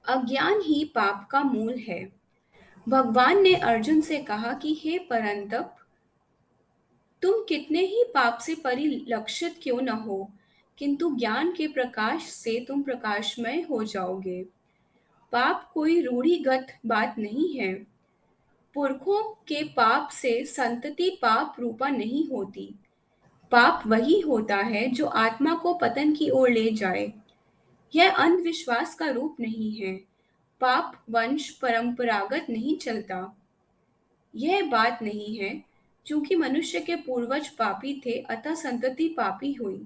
अज्ञान ही पाप का मूल है। भगवान ने अर्जुन से कहा कि हे परंतप, तुम कितने ही पाप से परिलक्षित क्यों न हो, किंतु ज्ञान के प्रकाश से तुम प्रकाशमय हो जाओगे। पाप कोई रूढ़िगत बात नहीं है। पुरखों के पाप से संतति पाप रूपा नहीं होती। पाप वही होता है जो आत्मा को पतन की ओर ले जाए। यह अंधविश्वास का रूप नहीं है। पाप वंश परंपरागत नहीं चलता। यह बात नहीं है, चूंकि मनुष्य के पूर्वज पापी थे अतः संतति पापी हुई।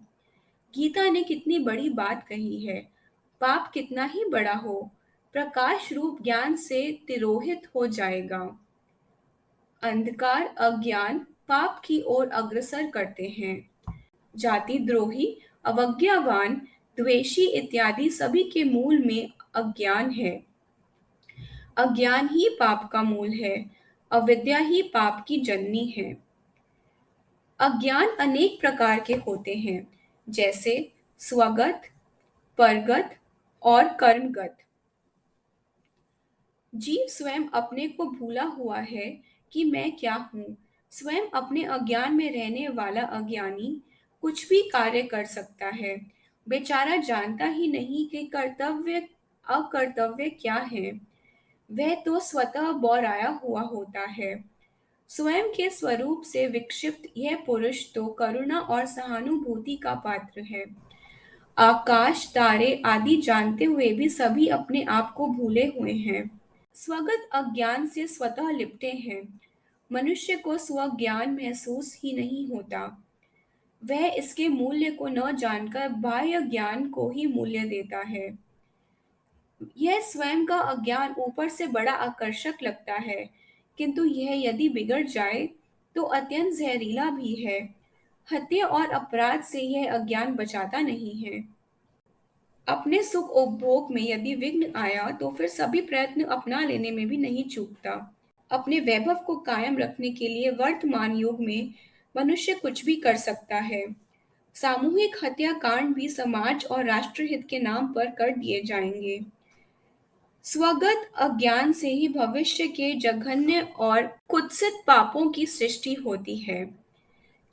गीता ने कितनी बड़ी बात कही है। पाप कितना ही बड़ा हो, प्रकाश रूप ज्ञान से तिरोहित हो जाएगा। अंधकार अज्ञान पाप की ओर अग्रसर करते हैं। जाति द्रोही, अवज्ञावान, द्वेषी इत्यादि सभी के मूल में अज्ञान है। अज्ञान ही पाप का मूल है। अविद्या ही पाप की जननी है। अज्ञान अनेक प्रकार के होते हैं, जैसे स्वगत, परगत और कर्मगत। जीव स्वयं अपने को भूला हुआ है कि मैं क्या हूँ। स्वयं अपने अज्ञान में रहने वाला अज्ञानी कुछ भी कार्य कर सकता है। बेचारा जानता ही नहीं कि कर्तव्य अकर्तव्य क्या है। वह तो स्वतः बौराया हुआ होता है। स्वयं के स्वरूप से विक्षिप्त यह पुरुष तो करुणा और सहानुभूति का पात्र है। आकाश, तारे आदि जानते हुए भी सभी अपने आप को भूले हुए हैं। स्वगत अज्ञान से स्वतः लिपटे हैं। मनुष्य को स्वज्ञान महसूस ही नहीं होता। वह इसके मूल्य को न जानकर बाह्य ज्ञान को ही मूल्य देता है। यह स्वयं का अज्ञान ऊपर से बड़ा आकर्षक लगता है, किंतु यह यदि बिगड़ जाए तो अत्यंत जहरीला भी है। हत्या और अपराध से यह अज्ञान बचाता नहीं है। अपने सुख उपभोग में यदि विघ्न आया तो फिर सभी प्रयत्न अपना लेने में भी नहीं चूकता। अपने वैभव को कायम रखने के लिए वर्तमान युग में मनुष्य कुछ भी कर सकता है। सामूहिक हत्याकांड भी समाज और राष्ट्रहित के नाम पर कर दिए जाएंगे। स्वगत अज्ञान से ही भविष्य के जघन्य और कुत्सित पापों की सृष्टि होती है।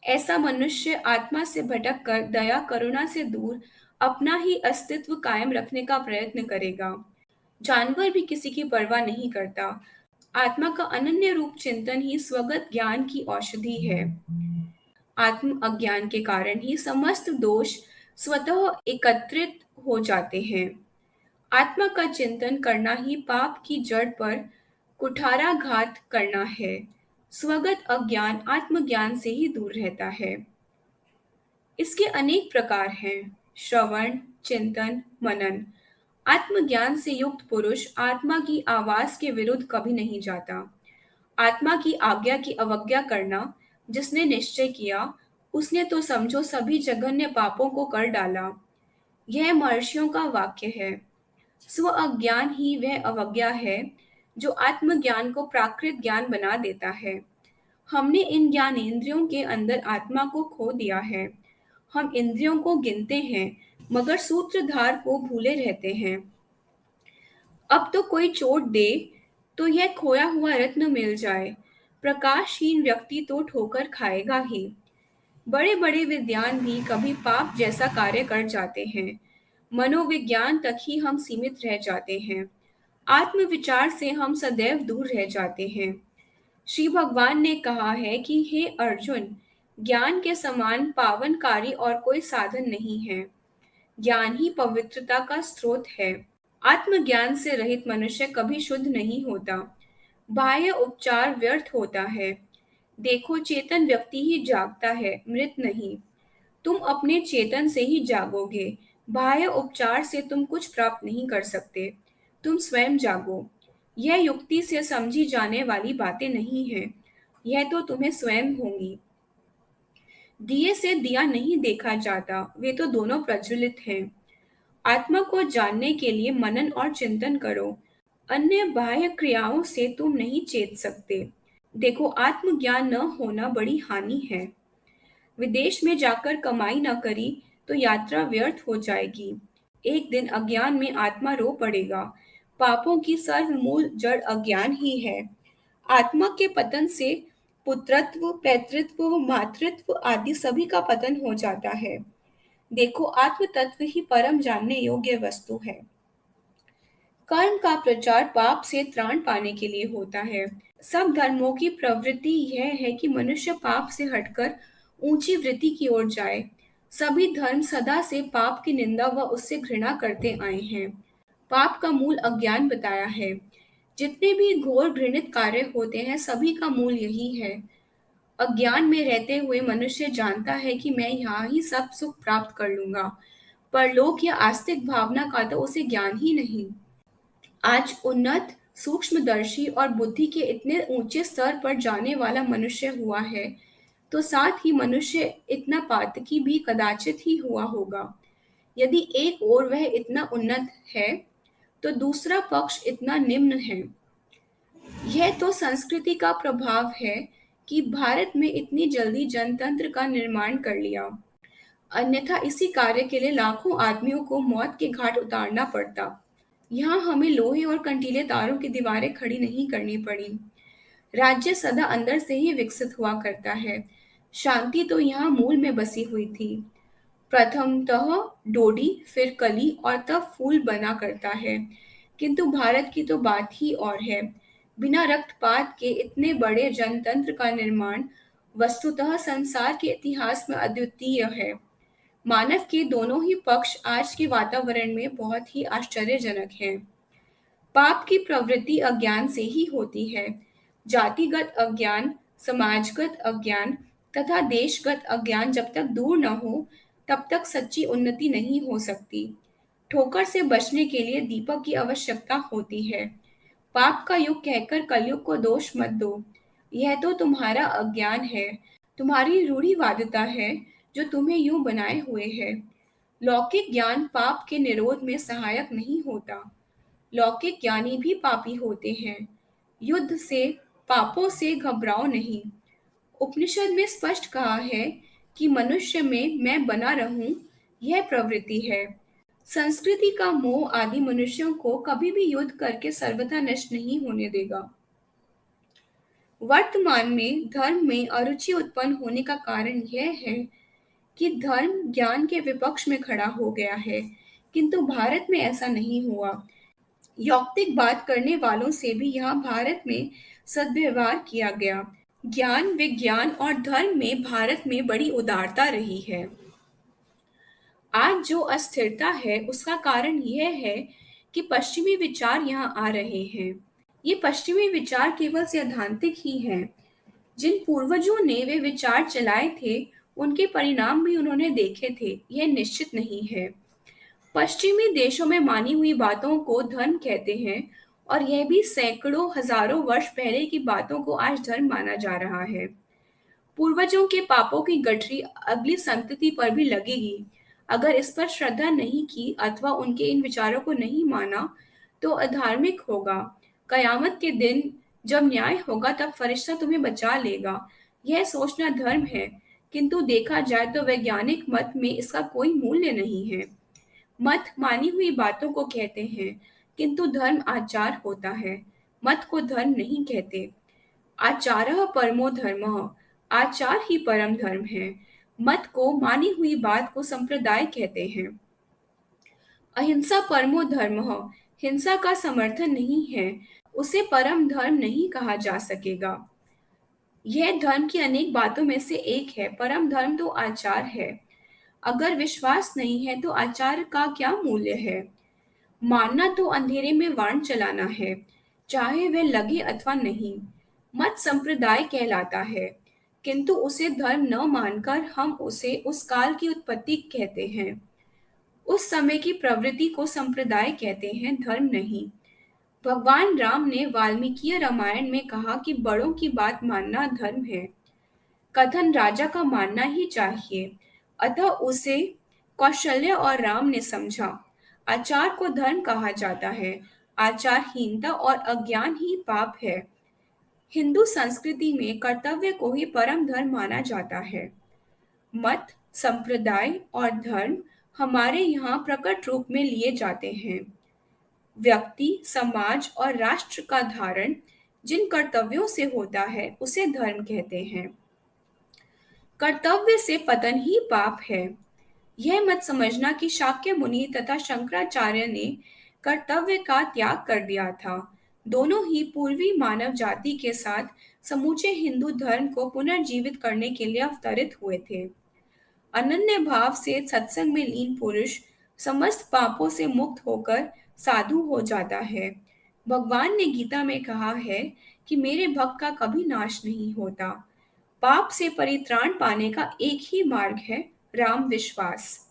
ऐसा मनुष्य आत्मा से भटक कर दया करुणा से दूर अपना ही अस्तित्व कायम रखने का प्रयत्न करेगा। जानवर भी किसी की परवाह नहीं करता। आत्मा का अनन्य रूप चिंतन ही स्वगत ज्ञान की औषधि है। आत्म अज्ञान के कारण ही समस्त दोष स्वतः एकत्रित हो जाते हैं। आत्मा का चिंतन करना ही पाप की जड़ पर कुठाराघात करना है। स्वगत अज्ञान आत्मज्ञान से ही दूर रहता है। इसके अनेक प्रकार हैं: श्रवण, चिंतन, मनन। आत्मज्ञान से युक्त पुरुष आत्मा की आवाज के विरुद्ध कभी नहीं जाता। आत्मा की आज्ञा की अवज्ञा करना, जिसने निश्चय किया, उसने तो समझो सभी जघन्य पापों को कर डाला। यह महर्षियों का वाक्य है। स्व अज्ञान ही वह अवज्ञा है जो आत्मज्ञान को प्राकृत ज्ञान बना देता है। हमने इन ज्ञानेंद्रियों के अंदर आत्मा को खो दिया है। हम इंद्रियों को गिनते हैं, मगर सूत्रधार को भूले रहते हैं। अब तो कोई चोट दे तो यह खोया हुआ रत्न मिल जाए। प्रकाशहीन व्यक्ति तो ठोकर खाएगा ही। बड़े बड़े विद्वान भी कभी पाप जैसा कार्य कर जाते हैं। मनोविज्ञान तक ही हम सीमित रह जाते हैं। आत्मविचार से हम सदैव दूर रह जाते हैं। श्री भगवान ने कहा है कि हे अर्जुन, ज्ञान के समान पावनकारी और कोई साधन नहीं है। ज्ञान ही पवित्रता का स्रोत है। आत्मज्ञान से रहित मनुष्य कभी शुद्ध नहीं होता। बाह्य उपचार व्यर्थ होता है। देखो, चेतन व्यक्ति ही जागता है, मृत नहीं। तुम अपने चेतन से ही जागोगे। बाह्य उपचार से तुम कुछ प्राप्त नहीं कर सकते। तुम स्वयं जागो। यह युक्ति से समझी जाने वाली बातें नहीं हैं। यह तो तुम्हें स्वयं होंगी। दिए से दिया नहीं देखा जाता, वे तो दोनों प्रज्वलित हैं। आत्मा को जानने के लिए मनन और चिंतन करो। अन्य बाह्य क्रियाओं से तुम नहीं चेत सकते। देखो, आत्मज्ञान न होना बड़ी हानि है। विदेश में जाकर कमाई न करी तो यात्रा व्यर्थ हो जाएगी। एक दिन अज्ञान में आत्मा रो पड़ेगा। पापों की सर्वमूल जड़ अज्ञान ही है। आत्मा के पतन से पुत्रत्व, पैतृत्व, मातृत्व आदि सभी का पतन हो जाता है। देखो, आत्म तत्व ही परम जानने योग्य वस्तु है। कर्म का प्रचार पाप से त्राण पाने के लिए होता है। सब धर्मों की प्रवृत्ति यह है कि मनुष्य पाप से हटकर ऊंची वृत्ति की ओर जाए। सभी धर्म सदा से पाप की निंदा व उससे घृणा करते आए हैं। पाप का मूल अज्ञान बताया है। जितने भी घोर घृणित कार्य होते हैं, सभी का मूल यही है। अज्ञान में रहते हुए मनुष्य जानता है कि मैं यहाँ ही सब सुख प्राप्त कर लूंगा। परलोक या आस्तिक भावना का तो उसे ज्ञान ही नहीं। आज उन्नत, सूक्ष्मदर्शी और बुद्धि के इतने ऊंचे स्तर पर जाने वाला मनुष्य हुआ है, तो साथ ही मनुष्य इतना पातकी भी कदाचित ही हुआ होगा। यदि एक ओर वह इतना उन्नत है, तो दूसरा पक्ष इतना निम्न है। यह तो संस्कृति का प्रभाव है कि भारत में इतनी जल्दी जनतंत्र का निर्माण कर लिया। अन्यथा इसी कार्य के लिए लाखों आदमियों को मौत के घाट उतारना पड़ता। यहाँ हमें लोहे और कंटीले तारों की दीवारें खड़ी नहीं करनी पड़ी। राज्य सदा अंदर से ही विकसित हुआ करता है। शांति तो यहाँ मूल में बसी हुई थी। प्रथमतः डोडी, फिर कली और तब फूल बना करता है। किंतु भारत की तो बात ही और है। बिना रक्तपात के इतने बड़े जनतंत्र का निर्माण वस्तुतः संसार के इतिहास में अद्वितीय है। मानव के दोनों ही पक्ष आज के वातावरण में बहुत ही आश्चर्यजनक हैं। पाप की प्रवृत्ति अज्ञान से ही होती है। जातिगत अज्ञान, समाजगत अज्ञान तथा देशगत अज्ञान जब तक दूर न हो, तब तक सच्ची उन्नति नहीं हो सकती। ठोकर से बचने के लिए दीपक की आवश्यकता होती है। पाप का युग कहकर कलयुग को दोष मत दो। यह तो तुम्हारा अज्ञान है, तुम्हारी रूढ़िवादिता है, जो तुम्हें यूं बनाए हुए है। लौकिक ज्ञान पाप के निरोध में सहायक नहीं होता। लौकिक ज्ञानी भी पापी होते हैं। युद्ध से, पापों से घबराओ नहीं। उपनिषद में स्पष्ट कहा है कि मनुष्य में मैं बना रहूं, यह प्रवृत्ति है। संस्कृति का मोह आदि मनुष्यों को कभी भी युद्ध करके सर्वथा नष्ट नहीं होने देगा। वर्तमान में धर्म में अरुचि उत्पन्न होने का कारण यह है कि धर्म ज्ञान के विपक्ष में खड़ा हो गया है, किंतु भारत में ऐसा नहीं हुआ। यौक्तिक बात करने वालों से भी यहाँ भारत में सद्व्यवहार किया गया। ज्ञान, विज्ञान और धर्म में भारत में बड़ी उदारता रही है। आज जो अस्थिरता है, उसका कारण यह है कि पश्चिमी विचार यहाँ आ रहे हैं। ये पश्चिमी विचार केवल सैद्धांतिक ही हैं। जिन पूर्वजों ने वे विचार चलाए थे, उनके परिणाम भी उन्होंने देखे थे, यह निश्चित नहीं है। पश्चिमी देशों में मानी हुई बातों को धर्म कहते हैं, और यह भी सैकड़ों हजारों वर्ष पहले की बातों को आज धर्म माना जा रहा है। पूर्वजों के पापों की गठरी अगली संतति पर भी लगेगी। अगर इस पर श्रद्धा नहीं की अथवा उनके इन विचारों को नहीं माना, तो अधार्मिक होगा। कयामत के दिन जब न्याय होगा, तब फरिश्ता तुम्हें बचा लेगा। यह सोचना धर्म है, किंतु देखा जाए तो वैज्ञानिक मत में इसका कोई मूल्य नहीं है। मत मानी हुई बातों को कहते हैं, किंतु धर्म आचार होता है। मत को धर्म नहीं कहते। आचारः परमो धर्मः, आचार ही परम धर्म है। मत को, मानी हुई बात को संप्रदाय कहते हैं। अहिंसा परमो धर्मः, हिंसा का समर्थन नहीं है, उसे परम धर्म नहीं कहा जा सकेगा। यह धर्म की अनेक बातों में से एक है। परम धर्म तो आचार है। अगर विश्वास नहीं है, तो आचार का क्या मूल्य है? मानना तो अंधेरे में वाण चलाना है, चाहे वह लगे अथवा नहीं। मत संप्रदाय कहलाता है, किंतु उसे धर्म न मानकर हम उसे उस काल की उत्पत्ति कहते हैं। उस समय की प्रवृत्ति को संप्रदाय कहते हैं, धर्म नहीं। भगवान राम ने वाल्मीकि रामायण में कहा कि बड़ों की बात मानना धर्म है। कथन राजा का मानना ही चाहिए, अतः उसे कौशल्य और राम ने समझा। आचार को धर्म कहा जाता है। आचारहीनता और अज्ञान ही पाप है। हिंदू संस्कृति में कर्तव्य को ही परम धर्म माना जाता है। मत, संप्रदाय और धर्म हमारे यहाँ प्रकट रूप में लिए जाते हैं। व्यक्ति, समाज और राष्ट्र का धारण जिन कर्तव्यों से होता है उसे धर्म कहते हैं। कर्तव्य से पतन ही पाप है। यह मत समझना कि शाक्य मुनि तथा शंकराचार्य ने कर्तव्य का त्याग कर दिया था। दोनों ही पूर्वी मानव जाति के साथ समूचे हिंदू धर्म को पुनर्जीवित करने के लिए अवतरित हुए थे। अनन्य भाव से सत्संग में लीन पुरुष समस्त पापों से मुक्त होकर साधु हो जाता है। भगवान ने गीता में कहा है कि मेरे भक्त का कभी नाश नहीं होता। पाप से परित्राण पाने का एक ही मार्ग है, राम विश्वास।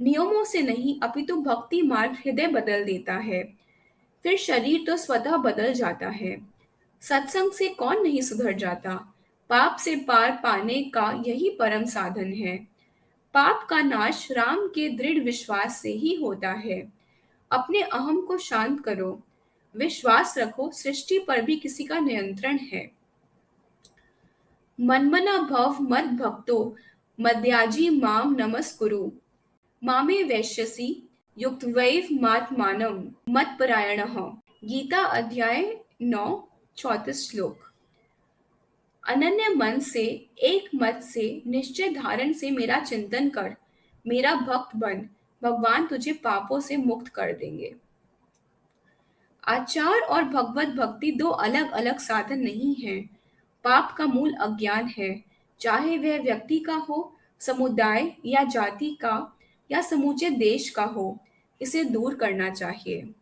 नियमों से नहीं अपितु भक्ति मार्ग हृदय बदल देता है, फिर शरीर तो स्वतः बदल जाता है। सत्संग से कौन नहीं सुधर जाता? पाप से पार पाने का यही परम साधन है। पाप का नाश राम के दृढ़ विश्वास से ही होता है। अपने अहम को शांत करो। विश्वास रखो, सृष्टि पर भी किसी का नियंत्रण है। मन्मना भव मद भक्तो मद्याजी माम नमस्कुरु मामे वैश्यसि युक्तवैव मात्मानम मत्परायणः। गीता अध्याय 9 34 श्लोक। अनन्य मन से, एक मत से, निश्चय धारण से मेरा चिंतन कर, मेरा भक्त बन, भगवान तुझे पापों से मुक्त कर देंगे। आचार और भगवत भक्ति दो अलग अलग साधन नहीं हैं। पाप का मूल अज्ञान है, चाहे वह व्यक्ति का हो, समुदाय या जाति का, या समूचे देश का हो। इसे दूर करना चाहिए।